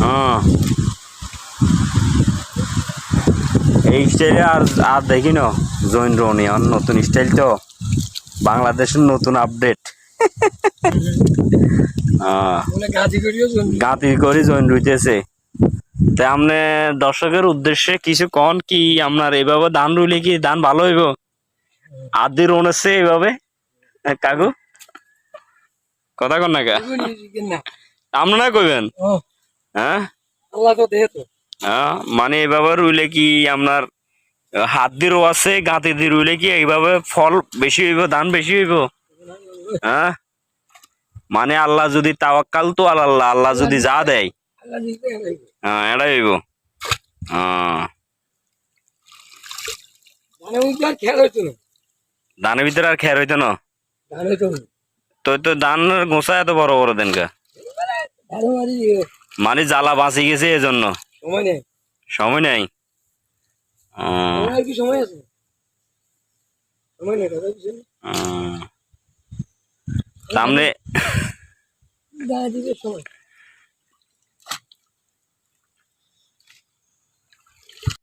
হ্যাঁ এই স্টাইলে আর আর দেখি না জৈন রনি আর নতুন স্টাইল তো বাংলাদেশের নতুন আপডেট। গাঁতি করে জয়েন রইতেছে। তাই আপনি দর্শকের উদ্দেশ্যে কিছু কন কি আপনার এইভাবে ধান রুইলে কি ধান ভালো হইব আদি রোন আছে এইভাবে কাকু কথা কন না কা আপনারা কইবেন হ্যাঁ হ্যাঁ মানে এইভাবে রুইলে কি আপনার হাত দিয়ে রো আছে গাঁতি দিয়ে রুইলে কি এইভাবে ফল বেশি হইব ধান বেশি হইব হ্যাঁ মানে আল্লাহ যদি তাওয়াক্কাল তো আল্লাহ আল্লাহ যদি যা দেয় হ্যাঁ এটাই হইব। ধানের ভিতরে আর খের হইতো না তো তো ধান গোসা এত বড় বড় দেন কা মানে জ্বালা বাঁচি গেছে এজন্য সময় নেই। সামনে